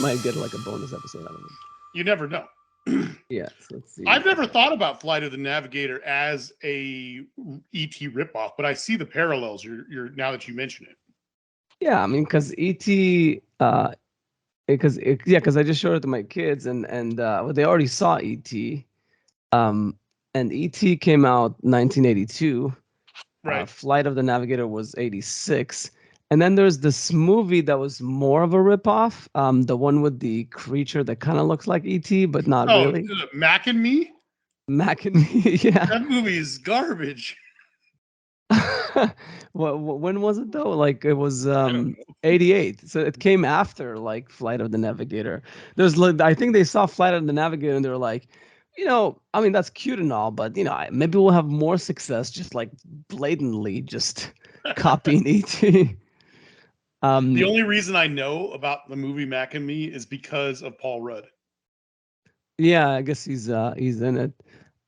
Might get like a bonus episode out of it. You never know. Yes, let's I've see. never thought about Flight of the Navigator as a ET ripoff, but I see the parallels. You're now that you mention it. Yeah, I mean, because ET, because I just showed it to my kids, and well, they already saw ET. Um, and ET came out 1982. Right. Flight of the Navigator was 86. And then there's this movie that was more of a ripoff. The one with the creature that kind of looks like ET, but not Oh, really. Mac and Me. Mac and Me, yeah. That movie is garbage. When was it though? Like it was I don't know. 88. So it came after like Flight of the Navigator. There's like I think they saw Flight of the Navigator and they were like, I mean that's cute and all, but maybe we'll have more success just like blatantly just copying ET. The Um only reason I know about the movie Mac and Me is because of Paul Rudd. yeah, I guess he's in it.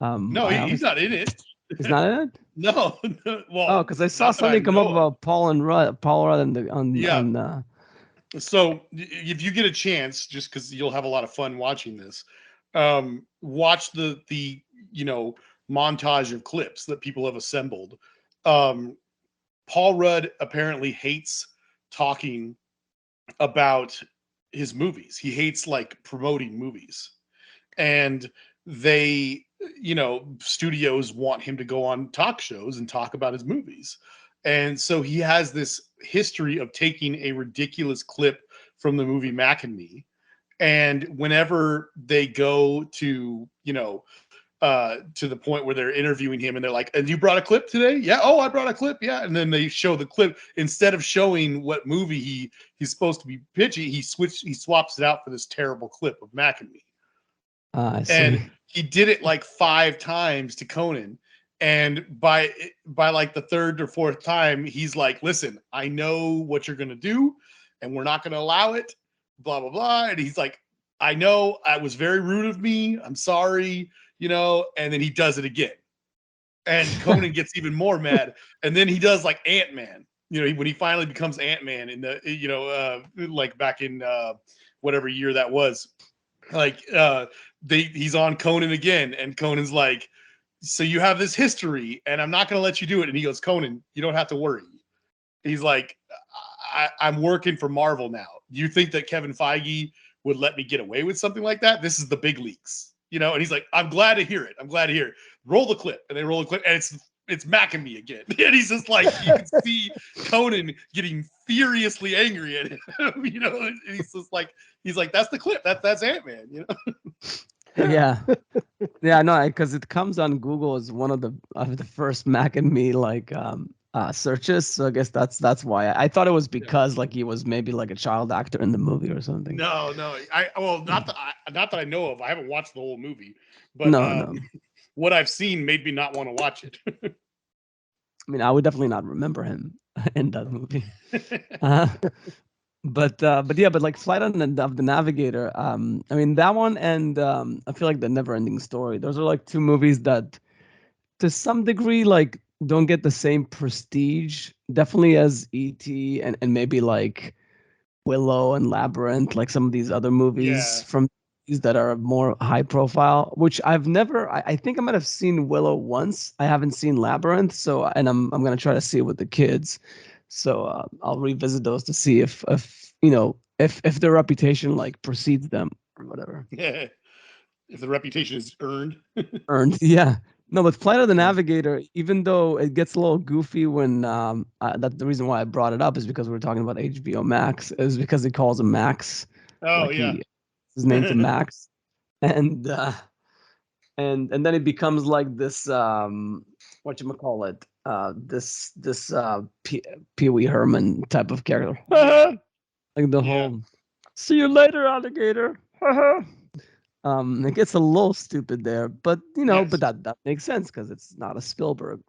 No, I he's honestly not in it. he's not in it? No, no, Oh, well, because I saw not that I something come up know of. about Paul Rudd on the Yeah. on So if you get a chance, just because you'll have a lot of fun watching this, watch the you know montage of clips that people have assembled. Um, Paul Rudd apparently hates talking about his movies. He hates like promoting movies, and they studios want him to go on talk shows and talk about his movies, and so he has this history of taking a ridiculous clip from the movie Mac and Me, and whenever they go to to the point where they're interviewing him and they're like, and you brought a clip today? Yeah. Oh, I brought a clip. Yeah. And then they show the clip. Instead of showing what movie he's supposed to be pitching, he swaps it out for this terrible clip of Mac and Me. I And see. he did it like 5 times to Conan. And by like the third or fourth time, he's like, listen, I know what you're gonna do, and we're not gonna allow it, blah blah blah. And he's like, I know I was very rude of me. I'm sorry, and then he does it again. And Conan gets even more mad. And then he does like Ant-Man, when he finally becomes Ant-Man in the like back in whatever year that was, like he's on Conan again, and Conan's like, so you have this history and I'm not going to let you do it. And he goes, Conan, you don't have to worry. He's like, I'm working for Marvel now. You think that Kevin Feige would let me get away with something like that? This is the big leagues, and he's like, I'm glad to hear it. I'm glad to hear it. Roll the clip. And they roll the clip, and it's Mac and Me again. And he's just like, you can see Conan getting furiously angry at him, and he's like, that's the clip. That's Ant-Man. Yeah, yeah, no, because it comes on Google as one of the first Mac and Me like searches. So I guess that's why I thought it was Yeah. because like he was maybe like a child actor in the movie or something. No, no. Mm. Not that I know of. I haven't watched the whole movie, but No, no. what I've seen made me not want to watch it. I mean, I would definitely not remember him in that movie. Uh, but yeah, but like Flight of the Navigator. I mean that one, and I feel like the Never Ending Story. Those are like two movies that, to some degree, like don't get the same prestige, definitely as E.T. and maybe like Willow and Labyrinth, like some of these other movies Yeah. from that are more high profile, which I've never. I think I might have seen Willow once. I haven't seen Labyrinth, so and I'm gonna try to see it with the kids. So I'll revisit those to see if their reputation like precedes them or whatever. Yeah. If the reputation is earned. Earned, yeah. No, but Flight of the Navigator, even though it gets a little goofy when that's the reason why I brought it up is because we're talking about HBO Max, is because he calls him Max, Oh like yeah. his name to Max, and and then it becomes like this what you call it this Pee Wee Herman type of character, Yeah. like the Yeah. whole "see you later, alligator." It gets a little stupid there, but Yes. that makes sense because it's not a Spielberg,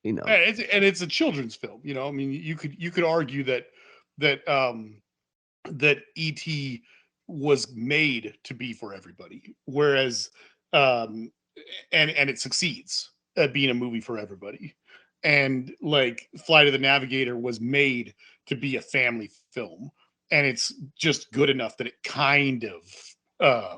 you know. And it's a children's film. I mean, you could argue that ET was made to be for everybody, whereas um, and it succeeds at being a movie for everybody. And like Flight of the Navigator was made to be a family film, and it's just good enough that it kind of uh,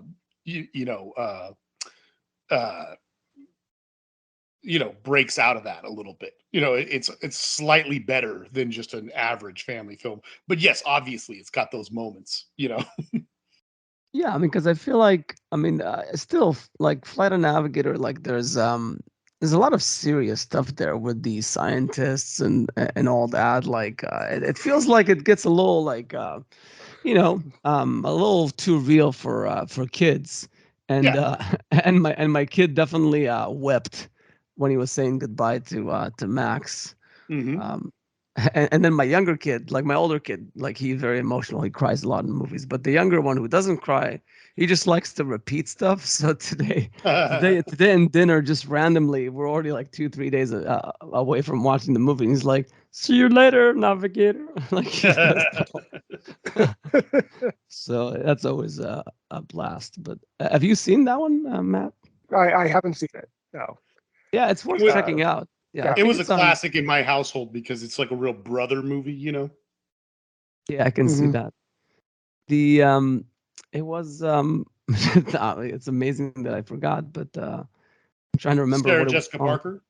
breaks out of that a little bit. It's slightly better than just an average family film. But yes, obviously, it's got those moments. Yeah, I mean, because I feel like, I mean, still like Flight of Navigator, like there's a lot of serious stuff there with the scientists and all that. Like it feels like it gets a little like a little too real for kids. And Yeah. and my kid definitely wept when he was saying goodbye to Max. Hmm. Um, and then my younger kid, like my older kid, like he's very emotional. He cries a lot in movies. But the younger one who doesn't cry, he just likes to repeat stuff. So today in dinner, just randomly, we're already like 2-3 days away from watching the movie. And he's like, "See you later, navigator." Like he's gonna start. So that's always a blast. But have you seen that one, Matt? I haven't seen it. No. Yeah, it's worth was- checking out. Yeah, I it It think was a it's on. classic in my household because it's like a real brother movie. Yeah, I can see Mhm. that. The it was it's amazing that I forgot, but I'm trying to remember Sarah what it was Jessica called. Parker.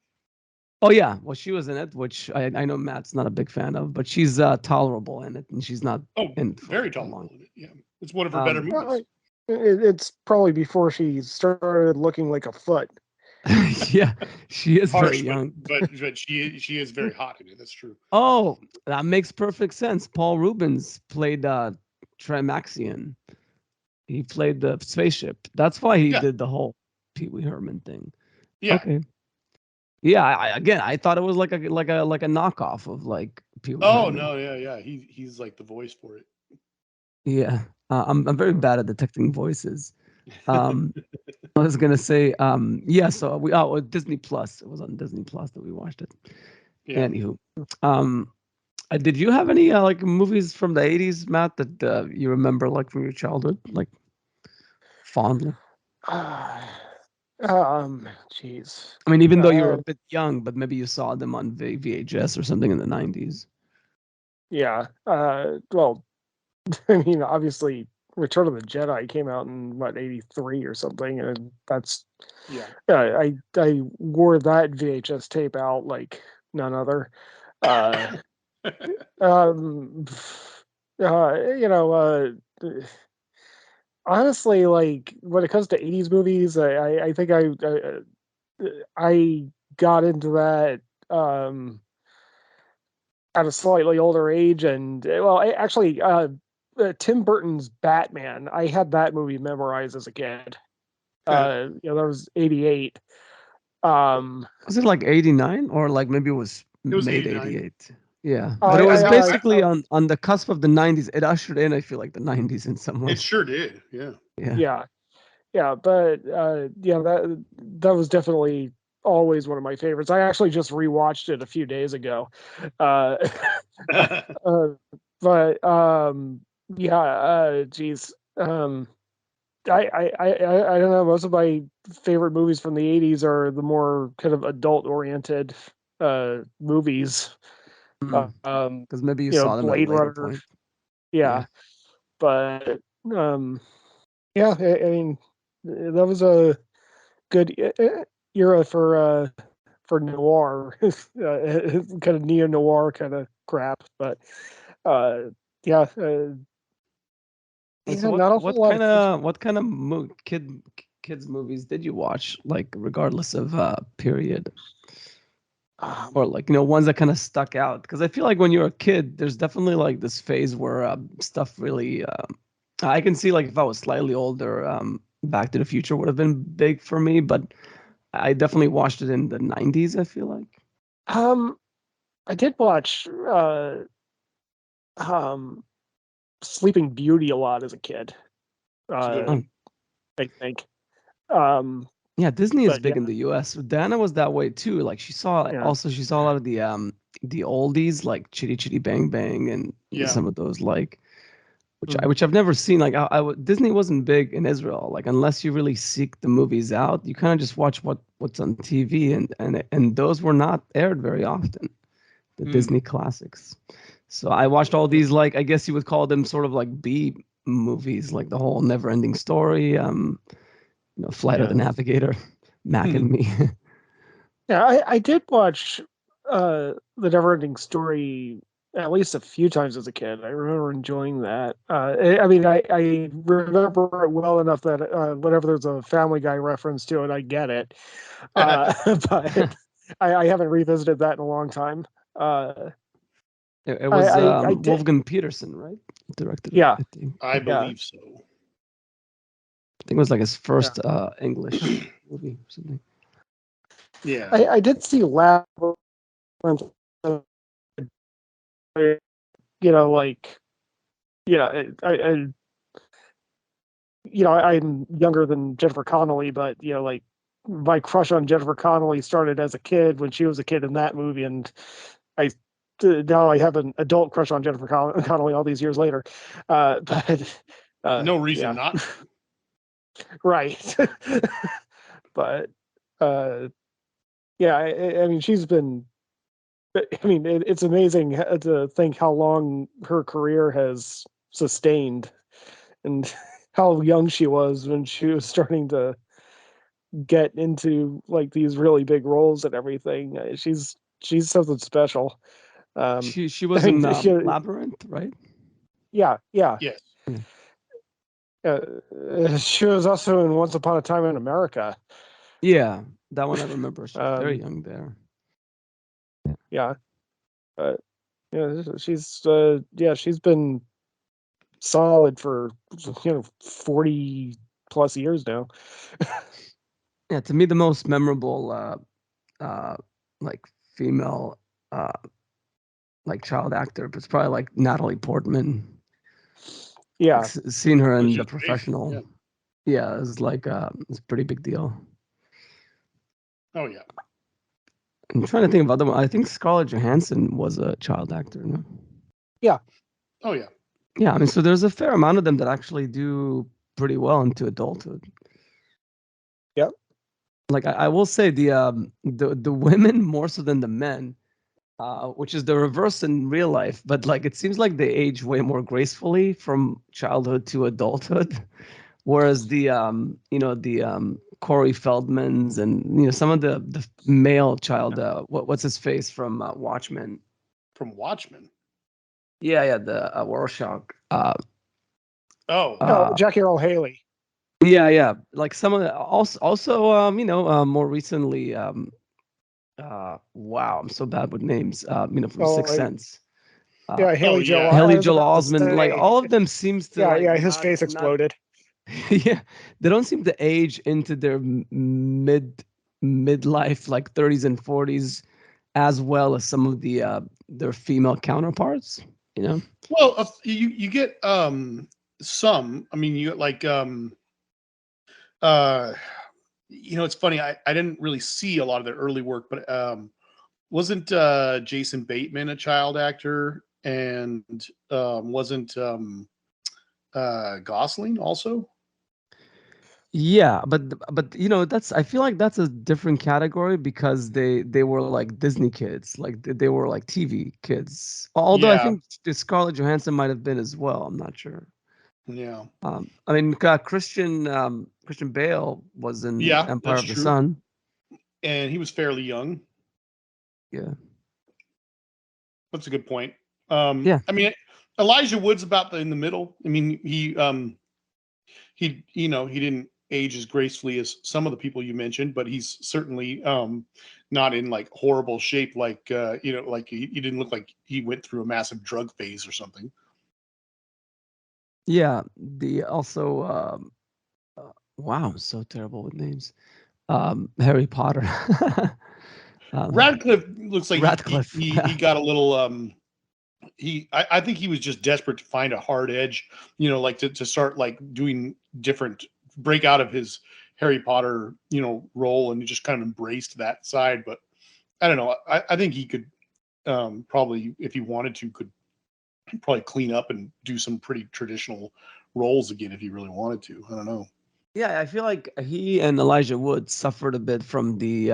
Oh yeah, well she was in it, which I know Matt's not a big fan of, but she's tolerable in it, and she's not Oh, in it very for long. tolerable in it. Yeah, it's one of her better Um, movies. It's probably before she started looking like a foot. yeah, she is very Harsh, young. but she is very hot in it. That's true. Oh, that makes perfect sense. Paul Rubens played Trimaxion. He played the spaceship. That's why he Yeah, did the whole Pee Wee Herman thing. yeah. Okay. Yeah, again, I thought it was like a knockoff of like Pee Wee Oh Herman. no, yeah. He's like the voice for Yeah, I'm very bad at detecting voices. Um, I was gonna say, yeah. So Disney Plus. It was on Disney Plus that we watched it. Yeah. Anywho, um, did you have any like movies from the 80's, Matt, that you remember like from your childhood, like fondly? Jeez. I mean, even though you were a Uh, bit young, but maybe you saw them on VHS or something in the 90's. yeah. Well, I mean, obviously, Return of the Jedi came out in what, 83 or something, and that's Yeah. I wore that VHS tape out like none other. Uh, um, you know, honestly, like when it comes to 80's movies, I think I got into that at a slightly older age, and well, actually, Tim Burton's Batman. I had that movie memorized as a kid. That was 88. Was it like 89 or like maybe it was It was made 89. 88? Yeah, but I, it was I, basically on the cusp of the 90's. It ushered in, I feel like, the 90's in some It ways. sure did. Yeah. Yeah. yeah, yeah, but yeah, that was definitely always one of my favorites. I actually just rewatched it a few days ago. Uh, uh, but yeah, geez. I don't know. Most of my favorite movies from the 80's are the more kind of adult oriented movies. Because maybe you saw them at a Blade later Runner. point. Yeah, but yeah, I mean, that was a good era for noir, kind of neo noir kind of crap. But uh, yeah, And yeah, so not a whole lot of. what kind of kids movies did you watch? Like regardless of period, Um, or like ones that kind of stuck out? Because I feel like when you're a kid, there's definitely like this phase where stuff really. I can see like if I was slightly older, Back to the Future would have been big for me, but I definitely watched it in the 90's, I feel like. um, I did watch um, Sleeping Beauty a lot as a kid. It's a good Uh, Oh, one. I think. Um, yeah, Disney is but yeah, big in the US. Diana was that way too. Like yeah. she saw a lot of the oldies like Chitty Chitty Bang Bang and Yeah. some of those like Mhm. which I've never seen. Like Disney wasn't big in Israel. Like unless you really seek the movies out, you kind of just watch what's on TV, and those were not aired very often. The Mm. Disney classics. So I watched all these, like, I guess you would call them sort of like B movies, like the whole Never Ending Story, Flight of the Navigator, Mac and Me. Yeah, I did watch the Neverending Story at least a few times as a kid. I remember enjoying that. I mean, I remember it well enough that whenever there's a Family Guy reference to it, I get it. But I haven't revisited that in a long time. It was I did. Wolfgang Peterson, right? Directed it, Yeah. I think. I believe so. I think it was like his first English movie or something. Yeah. I did see Labyrinth, like, I'm younger than Jennifer Connelly, but like my crush on Jennifer Connelly started as a kid when she was a kid in that movie, and now I have an adult crush on Jennifer Connelly all these years later. But no reason not to. Right. But I mean, she's been. I mean, it's amazing to think how long her career has sustained, and how young she was when she was starting to get into like these really big roles and everything. She's something special. She was I in mean, Labyrinth, right? Yeah. Yes. She was also in Once Upon a Time in America. Yeah, that one I remember. She was very young there. Yeah. She's been solid for 40 plus years now. Yeah, to me the most memorable like female like child actor, but it's probably like Natalie Portman. Yeah. Like, seeing her in She's The great. Professional, yeah, it's like it's a pretty big deal. Oh yeah. I'm trying to think of other one. I think Scarlett Johansson was a child actor, no? Yeah. Oh yeah. Yeah, I mean, so there's a fair amount of them that actually do pretty well into adulthood. Yep. Like I will say the women more so than the men, which is the reverse in real life. But like it seems like they age way more gracefully from childhood to adulthood, whereas the Corey Feldmans and some of the male child what's his face from Watchmen. From Watchmen. Yeah, the Rorschach. Jackie Earle Haley. Yeah. Like some of the also more recently wow, I'm so bad with names. From Sixth Sense. Haley Joel. Haley Joel Osment. Like all of them seems to his face exploded. Yeah, they don't seem to age into their midlife, like 30s and 40s, as well as some of their female counterparts. Well, you get some. I mean, you get like it's funny. I didn't really see a lot of their early work, but wasn't Jason Bateman a child actor, and wasn't Gosling also? Yeah, but that's I feel like that's a different category because they were like Disney kids, like they were like TV kids. Although I think the Scarlett Johansson might have been as well. I'm not sure. Yeah. I mean, Christian Bale was in Empire of the Sun, and he was fairly young. Yeah, that's a good point. Yeah, I mean, Elijah Wood's about in the middle. I mean, he didn't age as gracefully as some of the people you mentioned, but he's certainly not in like horrible shape. Like like he didn't look like he went through a massive drug phase or something. Yeah, the also wow, I'm so terrible with names. Harry Potter. Radcliffe looks like Radcliffe. he got a little I think he was just desperate to find a hard edge, like to start like doing different, break out of his Harry Potter, role, and he just kind of embraced that side. But I don't know. I think he could probably, if he wanted to, could probably clean up and do some pretty traditional roles again if he really wanted to. I don't know. Yeah, I feel like he and Elijah Wood suffered a bit from the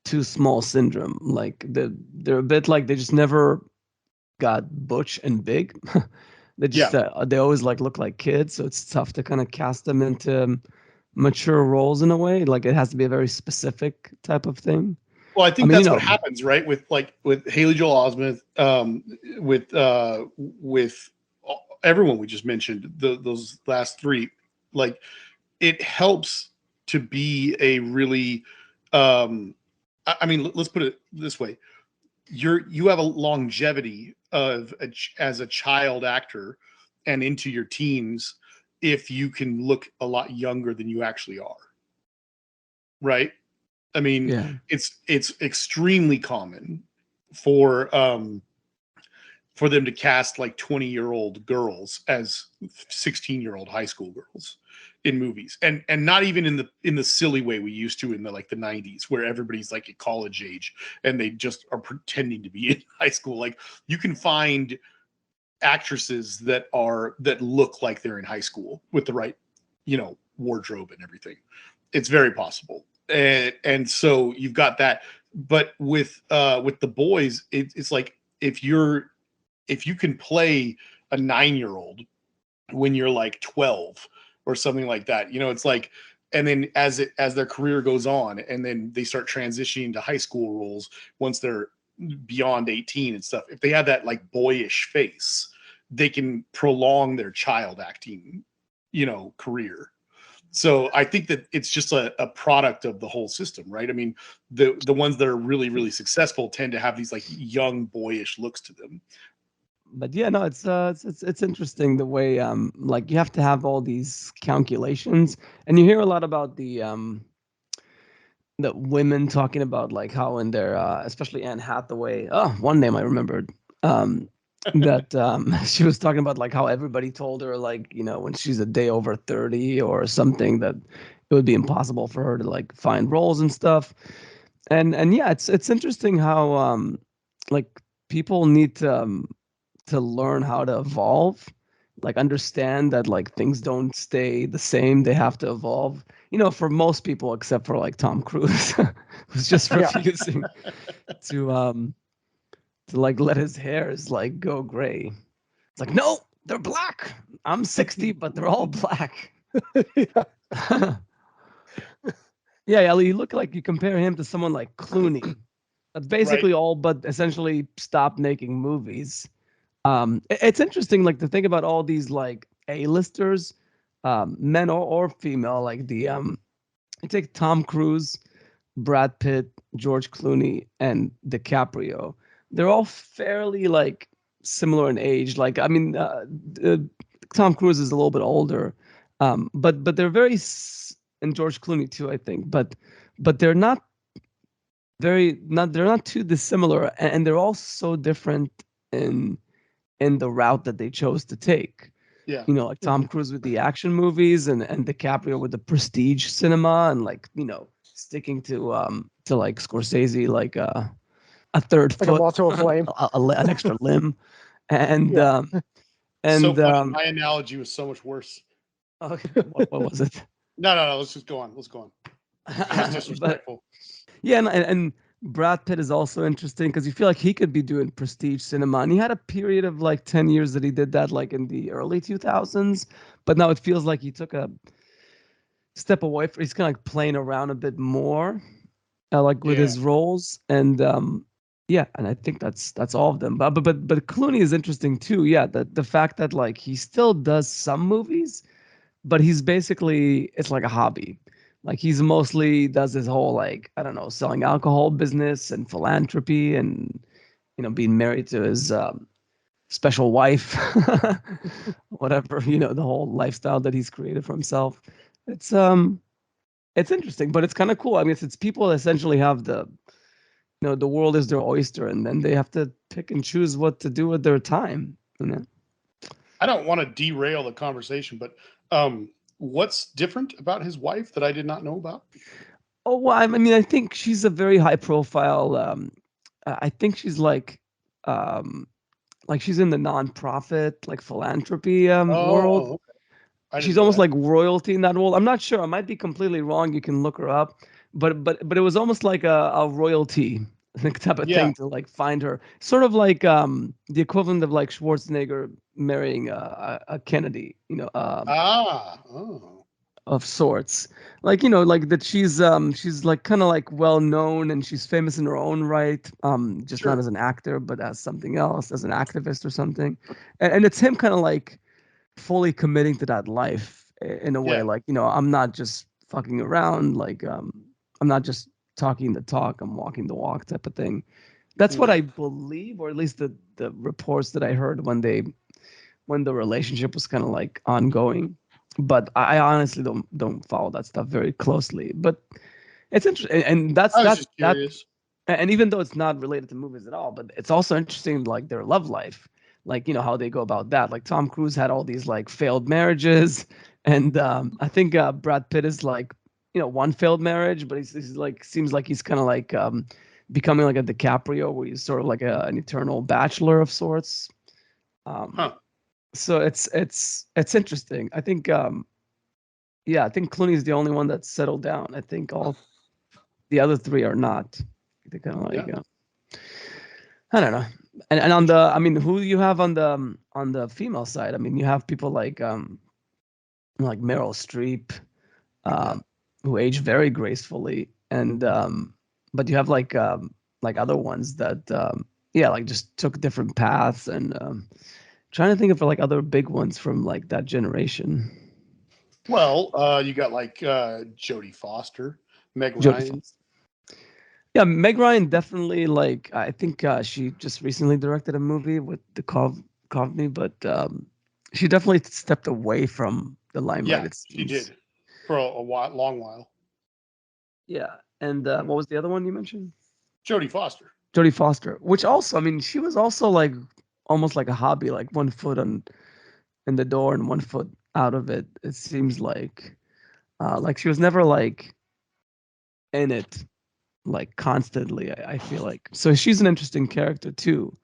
too small syndrome. Like they're a bit like they just never got butch and big. They just Yeah. they always like look like kids, so it's tough to kind of cast them into mature roles in a way. Like it has to be a very specific type of thing. Well, I I think mean, that's what happens, right? With Haley Joel Osment, with everyone we just mentioned, those last three, like it helps to be a really, I mean, let's put it this way: you have a longevity as a child actor and into your teens if you can look a lot younger than you actually are, right? I mean, yeah, it's extremely common for them to cast like 20-year-old girls as 16-year-old high school girls in movies, and not even in the silly way we used to in the like the 90s where everybody's like at college age and they just are pretending to be in high school. Like you can find actresses that look like they're in high school with the right, wardrobe and everything. It's very possible. And so you've got that. But with the boys, it's like if you can play a 9-year-old when you're like 12 or something like that, it's like, and then as their career goes on and then they start transitioning to high school roles once they're beyond 18 and stuff, if they have that like boyish face, they can prolong their child acting, career. So I think that it's just a product of the whole system, right? I mean, the ones that are really, really successful tend to have these like young boyish looks to them. but yeah, no, it's interesting the way like you have to have all these calculations, and you hear a lot about the women talking about like how in their especially Anne Hathaway. Oh, one name I remembered. That she was talking about like how everybody told her like when she's a day over 30 or something that it would be impossible for her to like find roles and stuff. And yeah, it's interesting how like people need to learn how to evolve, like understand that like things don't stay the same, they have to evolve, for most people except for like Tom Cruise who's just Yeah. refusing to like let his hairs like go gray. It's like, no, they're black. I'm 60 but they're all black. Yeah. Yeah, you look like you compare him to someone like Clooney that's Right. basically all but essentially stopped making movies. It's interesting, like to think about all these like A-listers, men or female, like you take Tom Cruise, Brad Pitt, George Clooney, and DiCaprio. They're all fairly like similar in age. Like, I mean, uh, Tom Cruise is a little bit older, but they're and George Clooney too, I think. But they're not they're not too dissimilar, and they're all so different in the route that they chose to take. Yeah. Like Tom Cruise with the action movies and DiCaprio with the prestige cinema and like, sticking to like Scorsese like a third Like a foot, motto of flame. an extra limb. And Yeah. So and funny. My analogy was so much worse. okay, what was it? No. Let's just go on. Let's go on. It was But disrespectful. yeah, and Brad Pitt is also interesting because you feel like he could be doing prestige cinema, and he had a period of like 10 years that he did that, like in the early 2000s. But now it feels like he took a step away. He's kind of like playing around a bit more, like with Yeah. his roles, and yeah, and I think that's all of them. But Clooney is interesting too. Yeah, the fact that like he still does some movies, but he's basically it's like a hobby. Like he's mostly does his whole like I don't know selling alcohol business and philanthropy and being married to his special wife, whatever the whole lifestyle that he's created for himself. It's it's interesting, but it's kind of cool. I mean, it's people essentially have the world is their oyster, and then they have to pick and choose what to do with their time. I don't want to derail the conversation, but what's different about his wife that I did not know about? Oh, well, I mean, I think she's a very high profile. I think she's like she's in the nonprofit, like philanthropy world. Oh, okay. I didn't She's know almost that. like royalty in that world. I'm not sure. I might be completely wrong. You can look her up. But it was almost like a royalty type of Yeah. thing to like find her. Sort of like the equivalent of like Schwarzenegger marrying a Kennedy, Oh. of sorts. Like like that she's like kind of like well known and she's famous in her own right. Just not Sure. as an actor, but as something else, as an activist or something. And it's him kind of like fully committing to that life in a way. Yeah. Like I'm not just fucking around. Like I'm not just talking the talk. I'm walking the walk type of thing. That's what Mm. I believe, or at least the reports that I heard when the relationship was kind of like ongoing. But I honestly don't follow that stuff very closely. But it's interesting, and that's I was just that. curious. And even though it's not related to movies at all, but it's also interesting, like their love life, like how they go about that. Like Tom Cruise had all these like failed marriages, and I think Brad Pitt is like one failed marriage, but he's like seems like he's kind of like becoming like a DiCaprio, where he's sort of like an eternal bachelor of sorts. Um, Huh. so it's interesting. I think I think Clooney's the only one that's settled down. I think all the other three are not. They kind of Yeah. like I don't know. And on the I mean, who you have on the female side? I mean, you have people like Meryl Streep, Yeah. um, who age very gracefully, and but you have like other ones that like just took different paths, and trying to think of like other big ones from like that generation. Well, you got like Jodie Foster, Meg Jodie Ryan. Foster. Yeah, Meg Ryan definitely like I think she just recently directed a movie with the Coveney, but she definitely stepped away from the limelight, Yeah, it she seems. did for a while, long while. Yeah. And Yeah. what was the other one you mentioned? Jodie Foster. Jodie Foster, which also, I mean, she was also like almost like a hobby, like one foot in the door and one foot out of it. It seems like she was never like in it like constantly. I feel like so she's an interesting character too.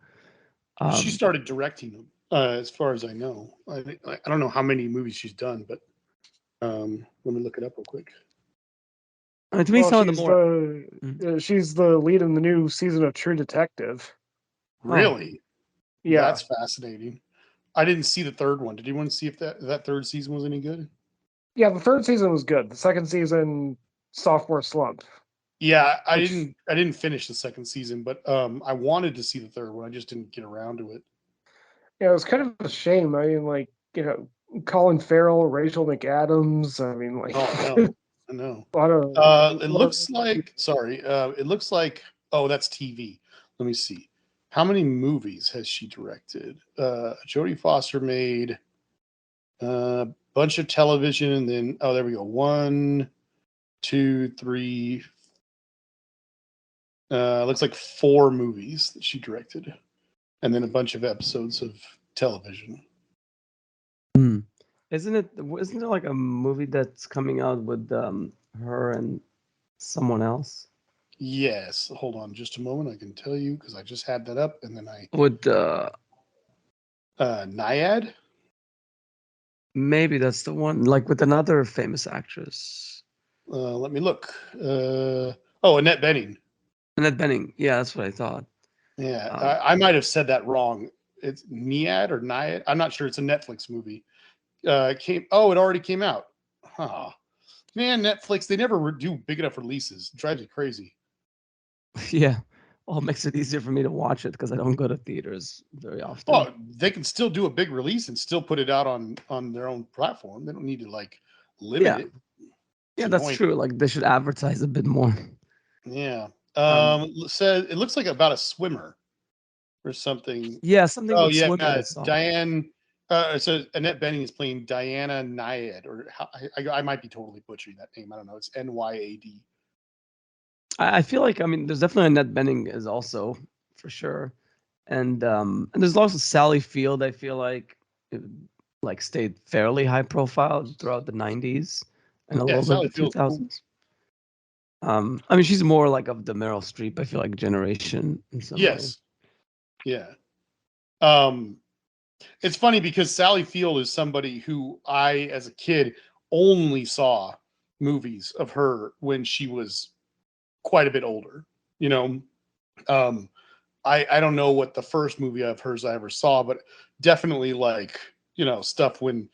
She Um, started directing them, as far as I know. I don't know how many movies she's done, but let me look it up real quick. to me, Well, some of the she's more the Mm. she's the lead in the new season of True Detective. Oh, Really? Yeah, That's fascinating. I didn't see the third one. Did you want to see if that third season was any good? yeah. The third season was good. The second season, sophomore slump. Yeah, I Which didn't finish the second season, but I wanted to see the third one. I just didn't get around to it. yeah, it was kind of a shame. I mean, like Colin Farrell, Rachel McAdams. I mean, like Oh, I know. I know. a lot of It looks like, sorry, it looks like, oh, that's TV. Let me see. How many movies has she directed? Jodie Foster made a bunch of television, and then, oh, there we go. One, two, three, looks like four movies that she directed, and then a bunch of episodes of television. hmm. Isn't there like a movie that's coming out with her and someone else? Yes. Hold on just a moment. I can tell you because I just had that up, and then With Naiad. maybe that's the one, like with another famous actress. Let me look. Oh, Annette Bening. Annette Bening. Yeah, that's what I thought. Yeah, Um, I might have said that wrong. It's Niad or Niad. I'm not sure. It's a Netflix movie. Came. Oh, it already came out. Huh. Man, Netflix. They never do big enough releases. It drives me crazy. yeah. Well, it makes it easier for me to watch it because I don't go to theaters very often. Well, they can still do a big release and still put it out on their own platform. They don't need to like limit Yeah, it. It's yeah, that's annoying. true. Like they should advertise a bit more. Yeah. Um, Said it looks like about a swimmer or something. yeah, something Oh with yeah, swimming I saw. Diane. So Annette Bening is playing Diana Nyad, or how, I might be totally butchering that name. I don't know. It's Nyad. I feel like I mean, there's definitely Annette Bening is also for sure, and there's also Sally Field. I feel like it, like stayed fairly high profile throughout the '90s and a Yeah, little bit of Sally the Field's cool. 2000s. I mean, she's more like of the Meryl Streep. I feel like generation in some way. Yes. Yeah. Um, it's funny because Sally Field is somebody who I, as a kid, only saw movies of her when she was quite a bit older. You know, Um, I don't know what the first movie of hers I ever saw, but definitely like, stuff when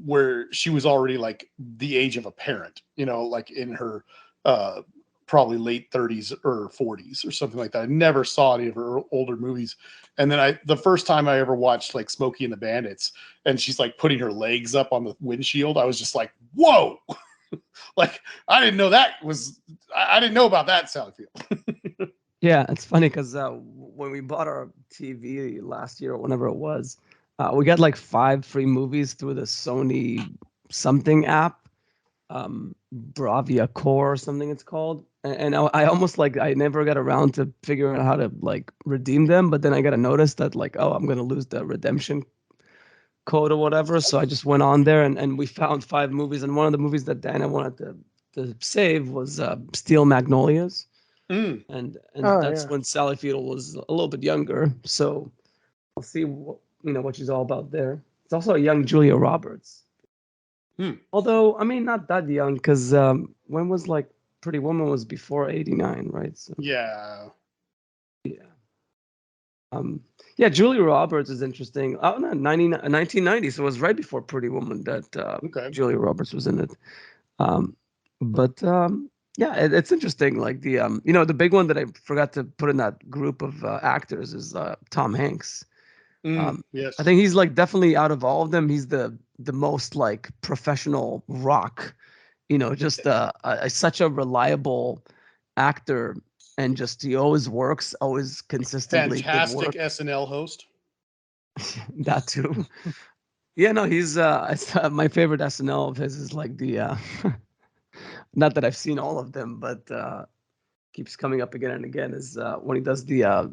where she was already like the age of a parent, like in her probably late 30s or 40s or something like that. I never saw any of her older movies. And then the first time I ever watched like Smokey and the Bandits, and she's like putting her legs up on the windshield, I was just like, whoa. Like I didn't know I didn't know about that, Sally Field. Yeah, it's funny because when we bought our TV last year or whenever it was, we got like 5 free movies through the Sony something app, Bravia Core or something it's called. And I almost like I never got around to figuring out how to like redeem them, but then I got a notice that like, oh, I'm gonna lose the redemption code or whatever. So I just went on there and we found 5 movies, and one of the movies that Dana wanted to save was Steel Magnolias. And Oh, that's yeah. when Sally Field was a little bit younger. So I'll see what she's all about there. It's also a young Julia Roberts. Although I mean not that young, because when was like Pretty Woman was before 89, right? So Yeah. yeah, Julia Roberts is interesting. Oh no, 1990, so it was right before Pretty Woman that Okay. Julia Roberts was in it. But yeah, it's interesting. Like the big one that I forgot to put in that group of actors is Tom Hanks. Yes. I think he's like definitely out of all of them, he's the most like professional rock. Just such a reliable actor, and just he always works, always consistently good Fantastic work. SNL host. That too. Yeah, no, he's my favorite SNL of his is like the not that I've seen all of them, but keeps coming up again and again is when he does the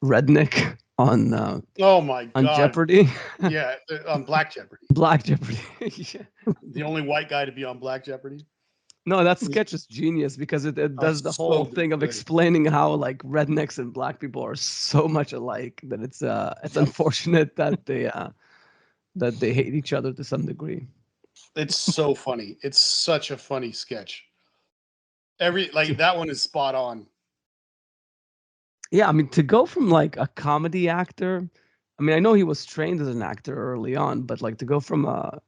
redneck Oh my on God. Jeopardy. Yeah, on Black Jeopardy. Black Jeopardy. Yeah. The only white guy to be on Black Jeopardy. No, that sketch is genius because it does the whole So thing of good. explaining how like rednecks and black people are so much alike that it's unfortunate that they hate each other to some degree. It's so funny. It's such a funny sketch. That one is spot on. Yeah, I mean, to go from like a comedy actor, I mean, I know he was trained as an actor early on, but like to go from a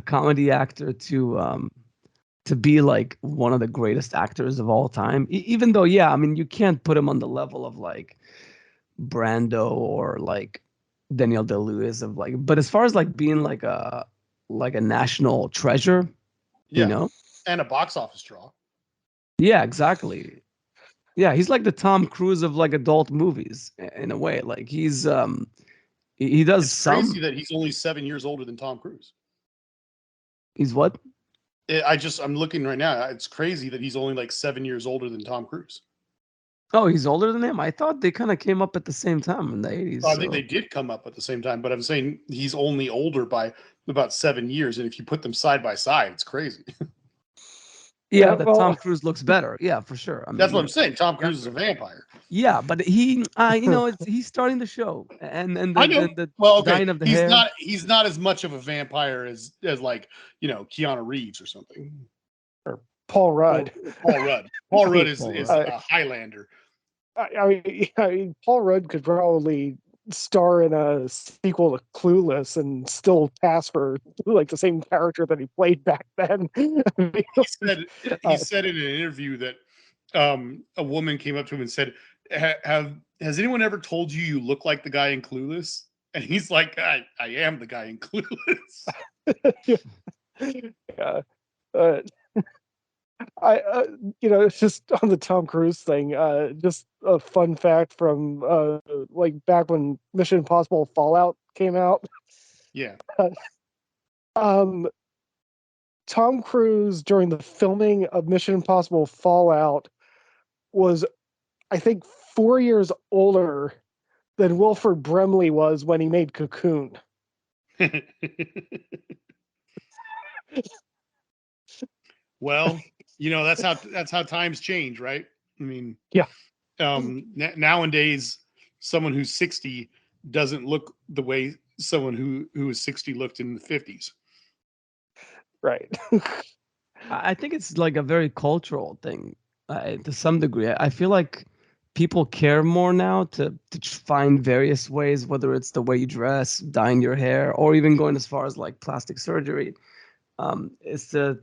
comedy actor to be like one of the greatest actors of all time, even though, yeah, I mean, you can't put him on the level of like Brando or like Daniel Day-Lewis of like, but as far as like being like a national treasure, Yeah. And a box office draw. Yeah, exactly. Yeah, he's like the Tom Cruise of like adult movies in a way. Like he does It's some. crazy that he's only 7 years older than Tom Cruise. He's what? I'm looking right now. It's crazy that he's only like 7 years older than Tom Cruise. Oh, he's older than him? I thought they kind of came up at the same time in the 80s. I think they did come up at the same time, but I'm saying he's only older by about 7 years. And if you put them side by side, it's crazy. Yeah, that Tom Cruise looks better. Yeah, for sure. I mean, that's what I'm saying. Tom Cruise is a vampire. Yeah, but he, he's starting the show, and I know. the well, okay, dyeing of the he's hair. He's not as much of a vampire as like Keanu Reeves or something, or Paul Rudd. Paul Rudd is a Highlander. I mean, Paul Rudd could probably star in a sequel to Clueless and still pass for like the same character that he played back then. He said in an interview that a woman came up to him and said, has anyone ever told you look like the guy in Clueless? And he's like, I am the guy in Clueless. Yeah. It's just on the Tom Cruise thing. Just a fun fact from like back when Mission Impossible Fallout came out. Yeah. Tom Cruise during the filming of Mission Impossible Fallout was, I think, 4 years older than Wilford Brimley was when he made Cocoon. Well, that's how times change, right? I mean, yeah. Nowadays, someone who's 60 doesn't look the way someone who is 60 looked in the 50s. Right. I think it's like a very cultural thing. To some degree. I feel like people care more now to find various ways, whether it's the way you dress, dyeing your hair, or even going as far as like plastic surgery. Is to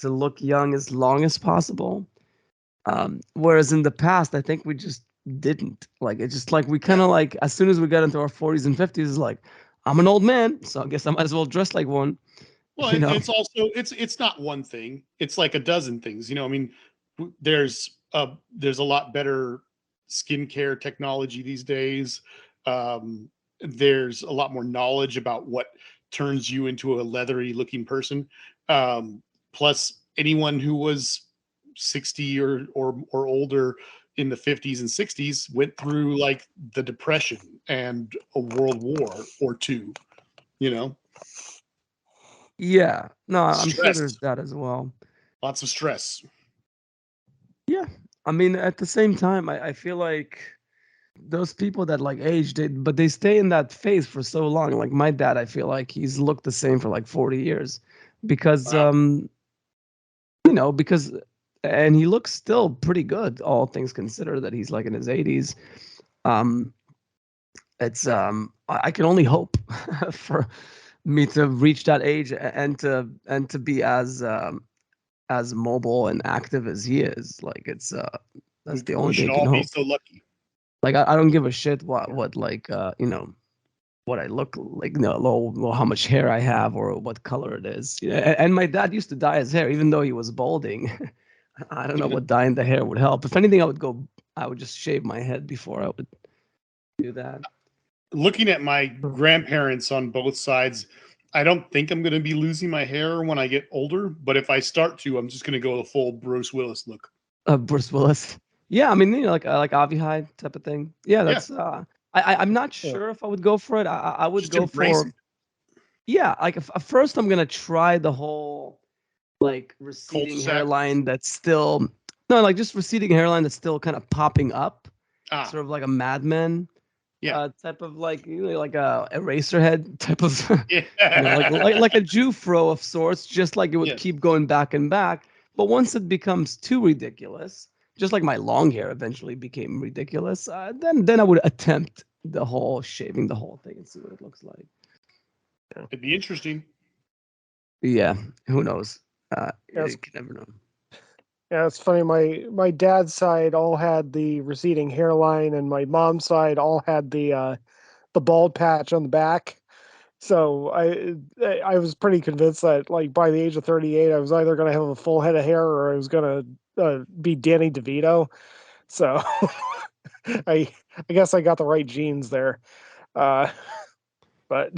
look young as long as possible. Whereas in the past, I think we just didn't. Like it's just like we kind of like as soon as we got into our 40s and 50s, it's like I'm an old man, so I guess I might as well dress like one. Well, You know? it's also it's not one thing. It's like a dozen things. I mean, there's a lot better skincare technology these days. Um, there's a lot more knowledge about what turns you into a leathery looking person. Plus, anyone who was 60 or older in the 50s and 60s went through like the Depression and a World War or two. You know, Yeah. No, I'm sure there's stress, that as well. lots of stress. Yeah. I mean, at the same time, I feel like those people that like age, but they stay in that phase for so long. Like my dad, I feel like he's looked the same for like 40 years because, Wow. because, and he looks still pretty good, all things considered, that he's like in his 80s. Um, I can only hope for me to reach that age and to be as mobile and active as he is. Like that's the We only thing should you can all be hope. so lucky. Like I don't give a shit what like what I look like, how much hair I have or what color it is. Yeah, and my dad used to dye his hair even though he was balding. I don't know what dyeing the hair would help. If anything, I would just shave my head before I would do that. Looking at my grandparents on both sides, I don't think I'm going to be losing my hair when I get older. But if I start to, I'm just going to go the full Bruce Willis look. Bruce Willis. Yeah, I mean, like Avi Hyde type of thing. Yeah, Yeah, that's. I'm not sure if I would go for it. I would just go embrace for. it. Yeah, like if, first I'm gonna try the whole like receding Cul-de-sac. hairline that's still no, like just receding hairline that's still kind of popping up, Ah, sort of like a Mad Men yeah, type of like like a eraser head type of like yeah, like a Jufro of sorts, just like it would yeah. keep going back and back. But once it becomes too ridiculous, just like my long hair eventually became ridiculous, then I would attempt the whole shaving the whole thing and see what it looks like. It'd be interesting. Yeah, who knows? Yes. You can never know. Yeah, it's funny. My dad's side all had the receding hairline, and my mom's side all had the bald patch on the back. So I was pretty convinced that like by the age of 38, I was either going to have a full head of hair or I was going to be Danny DeVito. So I guess I got the right genes there. Uh, but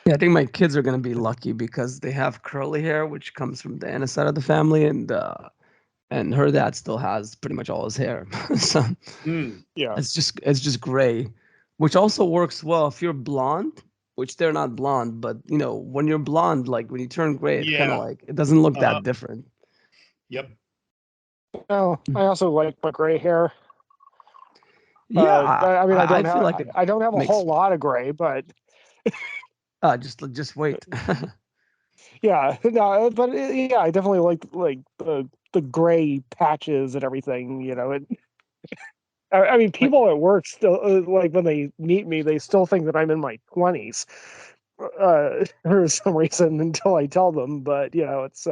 Yeah, I think my kids are gonna be lucky because they have curly hair, which comes from Diana's side of the family, and her dad still has pretty much all his hair. So Mm. yeah, it's just gray, which also works well if you're blonde, which they're not blonde, but when you're blonde, like when you turn gray, it kind of Yeah. like it doesn't look Uh-huh. that different. Yep. well, I also like my gray hair. Yeah, I mean, I feel like it I don't have a makes whole lot of gray, but just wait. yeah, no, but yeah, I definitely like the gray patches and everything. I mean, Like, people at work still like when they meet me, they still think that I'm in my 20s for some reason until I tell them. But it's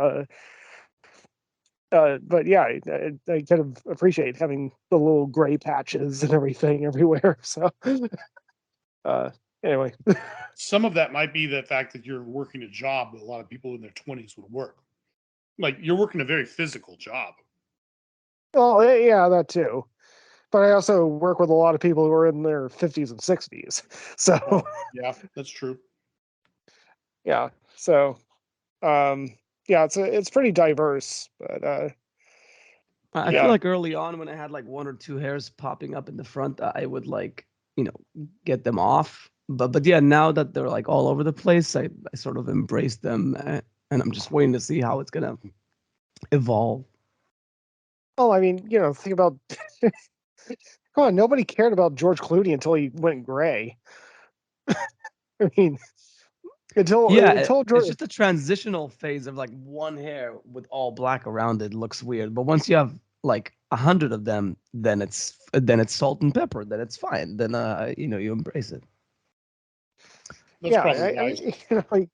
but yeah, I kind of appreciate having the little gray patches and everything everywhere. So uh, anyway, Some of that might be the fact that you're working a job that a lot of people in their 20s would work. Like you're working a very physical job. well, yeah, that too. But I also work with a lot of people who are in their 50s and 60s. So Oh, yeah, that's true. yeah, so um, yeah, it's pretty diverse. But I feel yeah, like early on when I had like one or two hairs popping up in the front, I would like, get them off. But yeah, now that they're like all over the place, I sort of embrace them, and I'm just waiting to see how it's gonna evolve. well, I mean, think about come on, nobody cared about George Clooney until he went gray. I mean, until Yeah, until it's George, just a transitional phase of like one hair with all black around it looks weird. But once you have like 100 of them, then it's salt and pepper. Then it's fine. Then you embrace it. That's Yeah, probably I wise. like,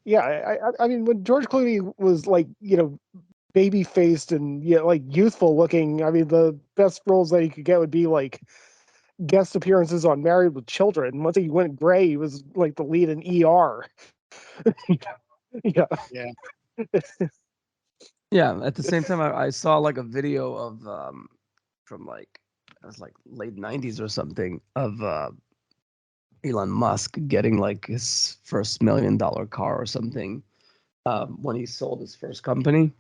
yeah, I mean, when George Clooney was like, baby faced and like youthful looking, I mean, the best roles that he could get would be like guest appearances on Married with Children. Once he went gray, he was like the lead in ER. Yeah. Yeah. Yeah. At the same time, I saw like a video of from like it was like late 90s or something of Elon Musk getting like his first $1 million car or something when he sold his first company.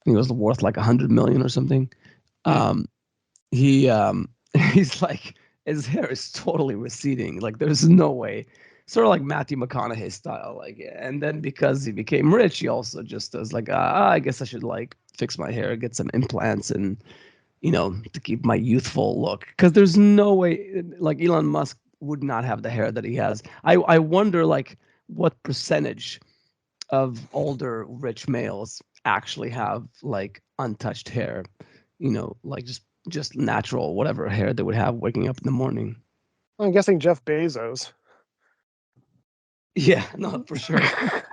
He was worth like 100 million or something. Um, he he's like his hair is totally receding. Like there's no way. Sort of like Matthew McConaughey style. Like, and then because he became rich, he also just does like, I guess I should like fix my hair, get some implants, and to keep my youthful look. Because there's no way like Elon Musk would not have the hair that he has. I wonder like what percentage of older rich males actually have like untouched hair, like just natural whatever hair they would have waking up in the morning. I'm guessing Jeff Bezos. Yeah, no, for sure.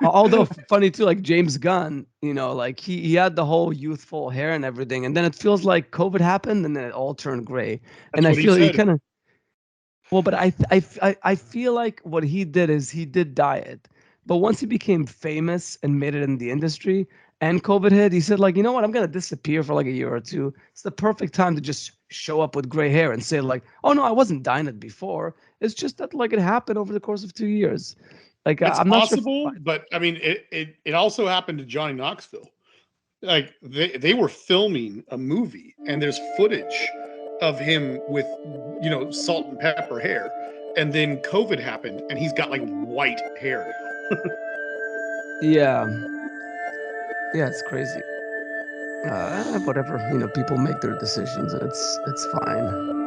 Although funny too, like James Gunn, like he had the whole youthful hair and everything, and then it feels like COVID happened, and then it all turned gray. And That's I what he feel he said. kind of well, but I feel like what he did is he did diet, but once he became famous and made it in the industry, and COVID hit, he said like, you know what, I'm gonna disappear for like a year or two. It's the perfect time to just show up with gray hair and say like, oh no, I wasn't dying it before. It's just that like it happened over the course of 2 years. Like It's I'm not sure. possible, but I mean, it also happened to Johnny Knoxville. Like they were filming a movie, and there's footage of him with salt and pepper hair, and then COVID happened, and he's got like white hair now. Yeah, yeah, it's crazy. Whatever, people make their decisions, and it's fine.